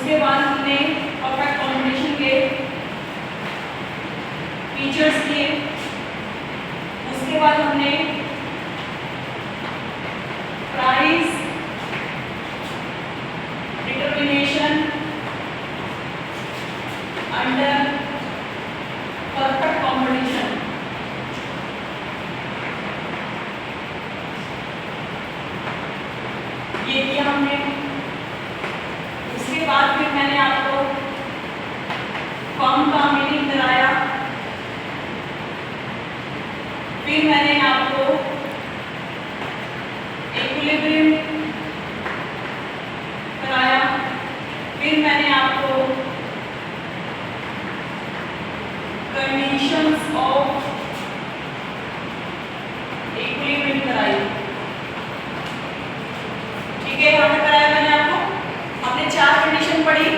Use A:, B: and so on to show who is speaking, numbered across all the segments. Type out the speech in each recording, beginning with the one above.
A: उसके बाद हमने परफेक्ट कॉम्बिनेशन के फीचर्स किए, उसके बाद हमने price determination under perfect combination, ये किया हमने। उसके बाद फिर मैंने आपको फॉर्म का मीनिंग कराया, फिर मैंने आपको इक्विलिब्रियम कराया, फिर मैंने आपको कंडीशंस ऑफ इक्विलिब्रियम कराई। ठीक है, यहाँ पे कराया मैंने आपको। हमने 4 कंडीशन पढ़ी।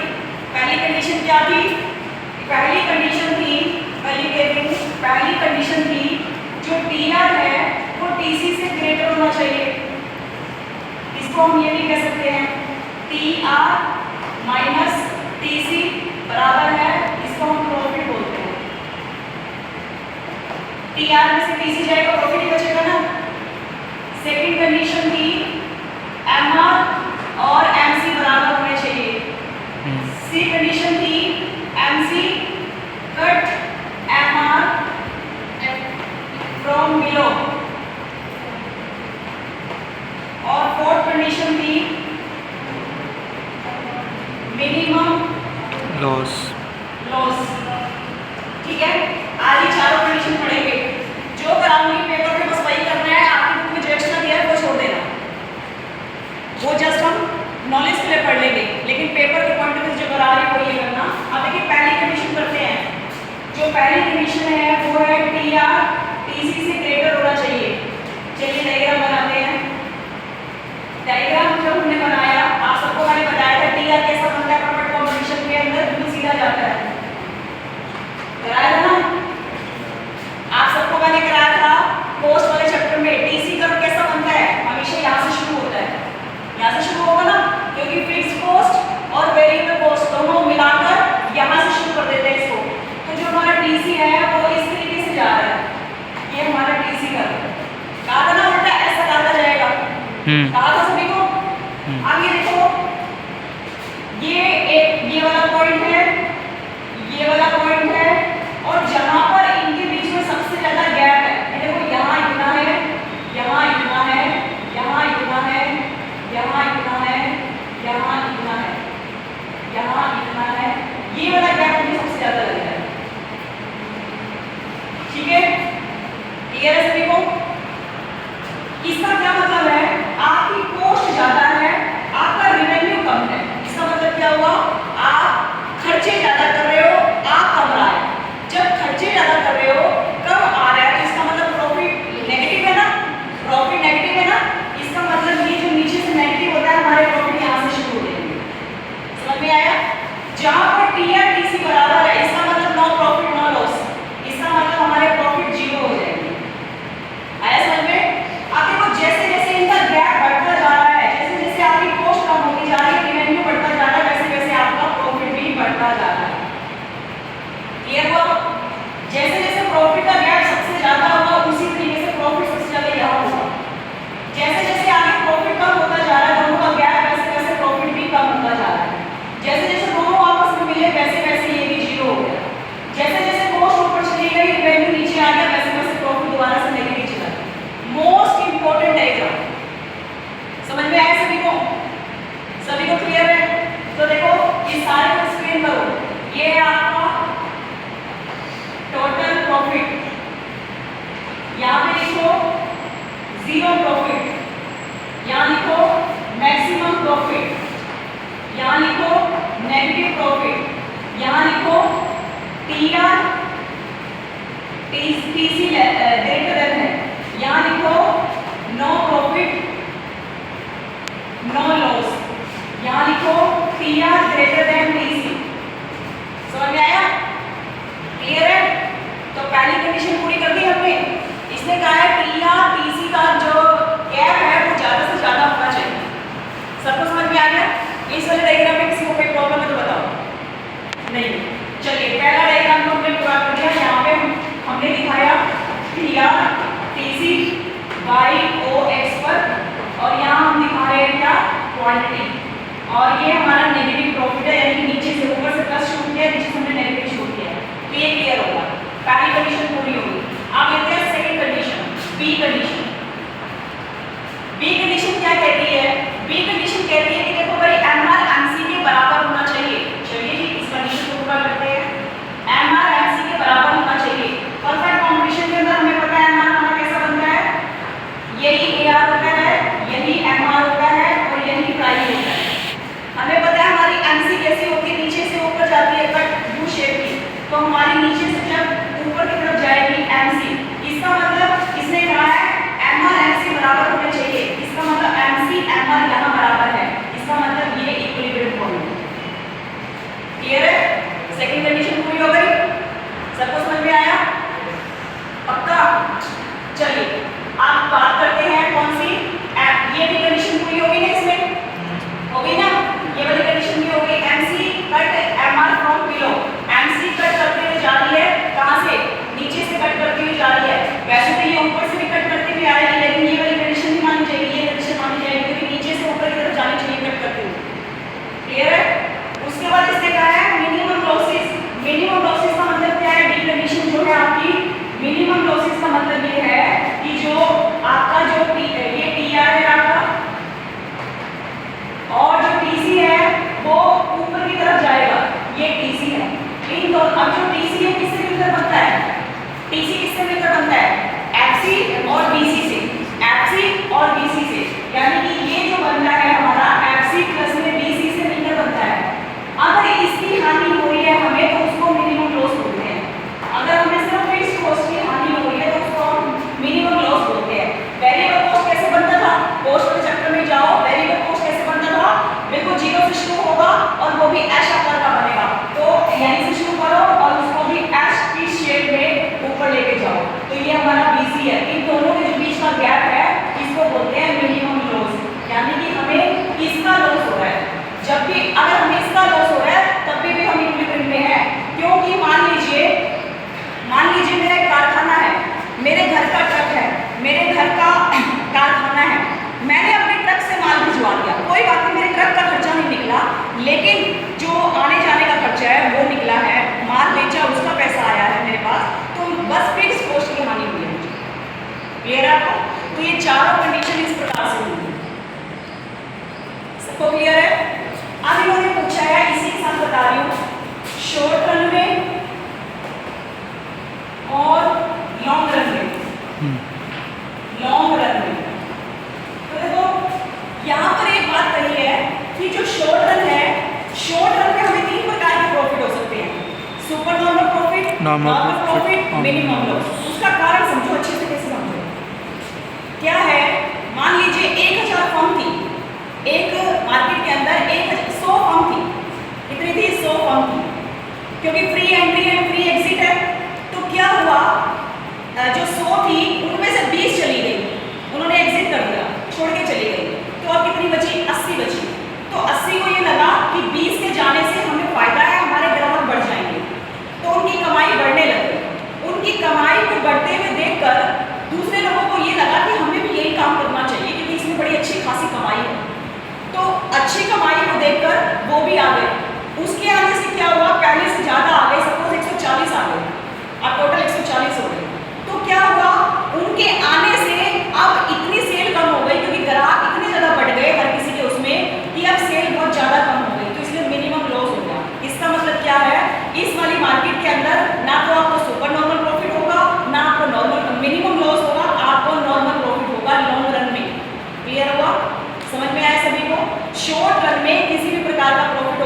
A: पहली कंडीशन क्या थी? पहली कंडीशन थी पहली कंडीशन थी जो टीआर है वो टीसी से ग्रेटर होना चाहिए। इसको हम ये भी कह सकते हैं टीआर माइनस टीसी बराबर है, इसको हम प्रॉफिट बोलते हैं। टीआर में से टीसी जाएगा, प्रॉफिट ही बचेगा ना। सेकंड कंडीशन थी एमआर और एमसी बराबर होने चाहिए। सी कंडीशन थी MC cut MR from below, और फोर्थ कंडीशन थी मिनिमम
B: लॉस।
A: ठीक है, आज ये चारों कंडीशन पढ़ेंगे। जो कराऊंगी पेपर में बस वही करना है, आपकी बुक में जो एक्स्ट्रा दिया है वो छोड़ देना, वो जस्ट हम नॉलेज के लिए पढ़ लेंगे, लेकिन पेपर के पॉइंट ऑफ व्यू जो करा रही है वो ये करना। अब देखिए पहली कंडीशन करते हैं। जो पहली कंडीशन है वो है टीआर टीसी से ग्रेटर होना चाहिए। चलिए डायग्राम बनाते हैं। डायग्राम जब हमने बनाया, आप सबको मैंने बताया था टीआर कैसा बनता है परफेक्ट कॉम्बिनेशन के अंदर, बिल्कुल सीधा जाता है। कराया था ना आप सबको, मैंने कराया था पोस्ट वाले चैप्टर में। टीसी कर्व कैसा बनता है? हमेशा यहाँ से शुरू होता है, यहाँ से शुरू होगा ना, क्योंकि फिक्स्ड कॉस्ट और वेरिएबल कॉस्ट दोनों मिलाकर यहाँ से शुरू कर देते हैं इसको। तो जो हमारा टीसी है वो इस तरीके से जा रहा है, ये हमारा टीसी कर्व। कहा था ना बेटा ऐसा डाला जाएगा, कहा था सभी को। आगे देखो, ये वाला पॉइंट है, ये वाला पॉइंट है, और जहां पर इनके बीच में सबसे ज्यादा गैप है, देखो यहाँ इतना है, यहाँ इतना है, यहाँ इतना है, यहाँ इतना है, यहाँ इतना है, यहाँ इतना है, ये वाला गैप मुझे सबसे ज्यादा लग रहा है। ठीक है, क्लियर है सभी को? इसका क्या मतलब है? आपकी कॉस्ट ज्यादा है, आपका रेवेन्यू कम है। इसका मतलब क्या हुआ? आप खर्चे ज्यादा कर रहे हो, आप कम रहा है। जब खर्चे ज्यादा कर रहे हो, कम आ रहा है, तो इसका मतलब प्रॉफिट नेगेटिव है ना, प्रॉफिट नेगेटिव है ना। इसका मतलब ये जो नीचे से नेगेटिव होता है, हमारे प्रॉफिट यहाँ से शुरू हो जाएंगे। समझ में आया? जहां पर टीआर टीसी बराबर है, इसका मतलब नो प्रॉफिट नो लॉस, इसका मतलब हमारे प्रॉफिट जीरो हो जाएंगे। आया समझ में? आप देखो जैसे जैसे इनका गैप बढ़ता जा रहा है, जैसे जैसे आपकी कॉस्ट कम होती जा रही है, रेवेन्यू बढ़ता जा रहा है, वैसे वैसे आपका प्रॉफिट भी बढ़ता जा रहा है। क्लियर हुआ? जैसे जैसे प्रॉफिट का गैप सबसे ज्यादा होगा, उसी तरीके से प्रॉफिट सबसे ज्यादा यहाँ होगा। जैसे जैसे आगे प्रॉफिट कम होता जा रहा है, दोनों का गैप, वैसे वैसे प्रॉफिट भी कम होता जा रहा है। जैसे जैसे दोनों आपस में मिले, वैसे वैसे ये भी जीरो हो गया। जैसे जैसे कॉस्ट ऊपर चली गई, रेवेन्यू नीचे आ गया, वैसे वैसे प्रॉफिट दोबारा से नेगेटिव चला गया। Most important diagram. समझ में आया सभी को? सभी को क्लियर है? तो देखो इस सारे को स्क्रीन करो। ये है आपका टोटल प्रॉफिट, यहाँ पे लिखो जीरो प्रॉफिट, यहाँ लिखो मैक्सिमम प्रॉफिट, यहाँ लिखो नेगेटिव प्रॉफिट, यहाँ लिखो टीआर टीसी ग्रेटर देन है, यहाँ लिखो नो प्रॉफिट नो लॉस, यहाँ लिखो टीआर ग्रेटर देन टीसी। समझ में आया? क्लियर है? तो पहली कंडीशन पूरी कर दी हमने। इसने कहा है टीआर टीसी का जो गैप है वो ज्यादा से ज्यादा होना चाहिए। सबको समझ में आ गया? इस वाले डायग्राम में किसी को कोई प्रॉब्लम है तो नहीं। चलिए पहला डायग्राम तो हमने पूरा कर दिया। यहाँ पे हमने दिखाया TC बाई OX पर, और यहाँ हम दिखा रहे हैं क्या, क्वांटिटी। और ये हमारा नेगेटिव प्रॉफिट है, यानी कि नीचे से ऊपर से प्लस शूट किया, नीचे से हमने नेगेटिव शूट किया। तो ये क्लियर होगा, पहली कंडीशन पूरी होगी। अब लेते हैं second condition, B condition. B condition क्या कहती है? बी कंडीशन कहती है कि देखो भाई MR MC के बराबर होना चाहिए। चलिए जी इस कंडीशन को पूरा करते हैं। MR MC के बराबर होना चाहिए। परफेक्ट कॉम्बिनेशन के अंदर हमें पता है MR हमारा कैसा बनता है, यही AR होता है, यही MR होता है और यही प्राइम होता है। हमें पता है हमारी MC कैसी होती है, नीचे से ऊपर जाती है कट यू शेप की। तो हमारी नीचे से जब ऊपर की तरफ जाएगी MC, इसका मतलब इसने कहा है MR MC बराबर होने चाहिए। इसका मतलब MC MR यहाँ बराबर है, इसका मतलब ये इक्विलिब्रियम फॉर्म है। क्लियर है? सेकंड कंडीशन पूरी हो गई, सबको समझ में आया? पक्का? चलिए आप बात करते हैं कौन सी, ये भी कंडीशन पूरी होगी ना, इसमें हो गई ना, ये वाली कंडीशन भी हो गई। MC cut MR from below, MC cut करते हुए जा रही है, कहां से, नीचे से कट करती हुई जा रही है। वैसे तो ये ऊपर से भी कट करती हुई आएगी, लेकिन ये वाली कंडीशन भी मानी जाएगी, ये कंडीशन मानी जाएगी, क्योंकि नीचे से ऊपर की तरफ जानी चाहिए कट करते हुए। क्लियर है? उसके बाद इसने कहा है मिनिमम लॉसेस। मिनिमम लॉसेस का मतलब क्या है? डी कंडीशन जो है आपकी, मिनिमम लॉसेस का मतलब ये है कि जो आपका जो ये TR है आपका, और जो TC है वो ऊपर की तरफ जाएगा, ये TC है। इन दोनों, अब जो TC है किससे मिलकर बनता है? TC किससे मिलकर बनता है? FC और BC से, FC और BC से, यानी कि ये जो बनता है हमारा FC प्लस में BC से मिलकर बनता है। अगर इसकी हानि हो रही है हमें, तो उसको मिनिमम लॉस बोलते हैं। अगर हमें सिर्फ फिक्स्ड कॉस्ट की हानि हो रही है तो उसको हम मिनिमम लॉस बोलते हैं। वेरिएबल कॉस्ट कैसे बनता था? कॉस्ट के चक्कर में जाओ, वेरिएबल कॉस्ट कैसे बनता था? बिल्कुल जीरो से शुरू होगा और वो भी ऐश आकार का बनेगा। तो यहीं से शुरू करो और उसको भी ऐश की शेप में ऊपर लेके जाओ। तो ये हमारा BC है। इन दोनों के जो बीच का गैप है इसको बोलते हैं मिनिमम लॉस, यानी कि हमें इसका लॉस हो रहा है। जब भी अगर हमें इसका लॉस हो रहा है तब भी हम इक्विलिब्रियम में है, क्योंकि मान लीजिए मेरा एक कारखाना है, मेरे घर का ट्रक है, मेरे घर का कारखाना है, मैंने अपने ट्रक से माल भिजवा दिया, कोई बात नहीं, मेरे ट्रक का खर्चा नहीं निकला, लेकिन जो आने जाने का खर्चा है वो निकला है, माल बेचा उसका पैसा आया है मेरे पास, तो बस फिक्स कॉस्ट की हानि हुई है मुझे। क्लियर है आपको? तो ये चारों कंडीशन इस प्रकार से हुई। सबको क्लियर है? अब इन्होंने पूछा है, इसी के साथ बता रही हूँ, शॉर्ट रन में और लॉन्ग रन में। लॉन्ग रन में तो देखो यहाँ पर एक बात कही है कि जो शॉर्ट रन है, शॉर्ट रन में हमें 3 प्रकार के प्रॉफिट हो सकते हैं, super normal profit, normal profit, minimum loss. उसका कारण समझो अच्छे से, कैसे समझो क्या है। मान लीजिए 1000 फर्म थी, एक मार्केट के अंदर 100 फर्म थी, कितनी थी? 100 फर्म थी, क्योंकि free entry and free exit है। तो क्या हुआ, जो 100 थी उनमें से 20 चली गई, उन्होंने एग्जिट कर दिया, छोड़ के चली गई, तो अब कितनी बची? 80 बची। तो 80 को ये लगा कि 20 के जाने से हमें फायदा है, हमारे ग्राहक बढ़ जाएंगे, तो उनकी कमाई बढ़ने लगी। उनकी कमाई को बढ़ते हुए देखकर दूसरे लोगों को ये लगा कि हमें भी यही काम करना चाहिए, क्योंकि इसमें बड़ी अच्छी खासी कमाई है। तो अच्छी कमाई को देखकर वो भी आ गए। उसके आने से क्या हुआ, पहले से ज्यादा आ गए, सपोज 140 आ गए, अब टोटल 140 हो गए। तो क्या हुआ, उनके आने से अब इतनी सेल कम हो गई, क्योंकि ग्राहक इतने ज्यादा बढ़ गए हर किसी के उसमें, कि अब सेल बहुत ज्यादा कम हो गई, तो इसलिए मिनिमम लॉस हो गया। इसका मतलब क्या है, इस वाली मार्केट के अंदर ना तो आपको सुपर नॉर्मल प्रॉफिट होगा, ना आपको नॉर्मल मिनिमम लॉस होगा, आपको नॉर्मल प्रॉफिट होगा लॉन्ग रन में। क्लियर हुआ? समझ में आया सभी को? शॉर्ट रन में किसी भी प्रकार का प्रॉफिट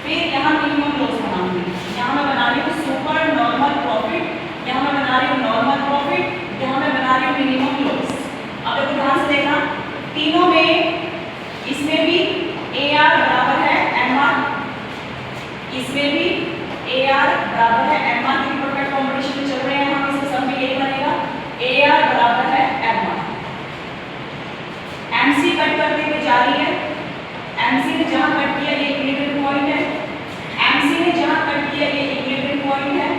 A: फिर यहाँ मिनिमम लॉस बनाऊंगी, यहाँ मैं बना रही हूँ सुपर नॉर्मल प्रॉफिट, यहाँ मैं बना रही हूँ नॉर्मल प्रॉफिट, यहाँ मैं बना रही हूँ मिनिमम लॉस। अब देखो ध्यान से देखना, तीनों में इसमें भी AR बराबर है MR, इसमें भी AR बराबर है MR, की परफेक्ट कॉम्बिनेशन में चल रहे हैं हम, इसका सम भी यही बनेगा, AR बराबर है MR। MC कट करते हुए जा रही है, MC ने जहां कट किया ये इक्विलिब्रियम पॉइंट है, MC ने जहां कट किया ये इक्विलिब्रियम पॉइंट है,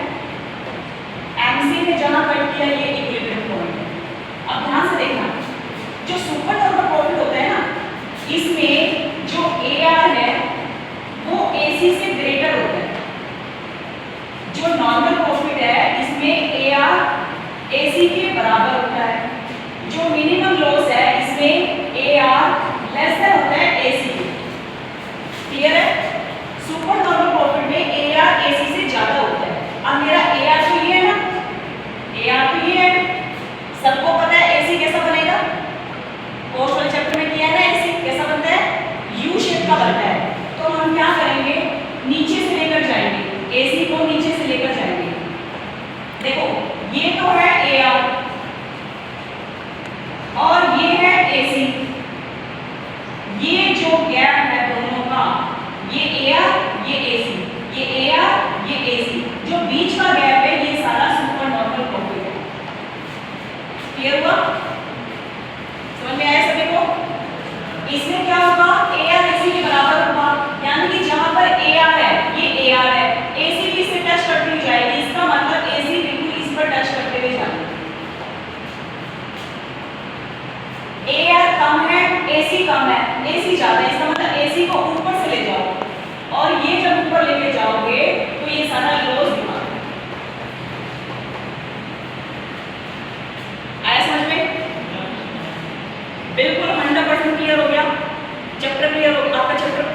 A: MC ने जहां कट किया ये इक्विलिब्रियम पॉइंट है। अब ध्यान से देखना, जो सुपर नॉर्मल प्रॉफिट होता है ना, इसमें जो AR है वो AC से ग्रेटर होता है, जो नॉर्मल प्रॉफिट है इसमें AR AC के बराबर होता है, जो मिनिमम लॉस है इसमें AR लेस देन होता है AC के। क्लियर है? सुपर नॉर्मल प्रॉफिट में AR AC से ज्यादा होता है। अब मेरा AR तो ये है ना, AR तो ये है, सबको पता है AC कैसा बनेगा, कोर्स वाले चैप्टर में किया है ना, AC कैसा बनता है, U शेप का बनता है। तो हम क्या करेंगे, नीचे से लेकर जाएंगे, AC को नीचे से लेकर जाएंगे। देखो ये तो है AR और ये है AC, ये जो गैप है दोनों का, ये AR ये AC, ये AR ये AC, जो बीच का गैप है ये सारा सुपर नॉर्मल प्रॉफिट है। क्लियर हुआ? समझ में आया सभी को? इसमें क्या होगा, AR AC के बराबर होगा, यानी कि जहां पर AR है ये AR है, AC भी इससे टच करती हुई जाएगी, इसका मतलब AC बिल्कुल इस पर टच करते हुए जाएगी। AR कम है AC कम है, AC ज्यादा है, इसका मतलब AC को ऊपर से ले जाओ, और ये जब ऊपर लेके जाओगे तो ये सारा लॉस दिखा। आया समझ में? बिल्कुल 100% क्लियर हो गया, चैप्टर क्लियर हो गया, आपका चैप्टर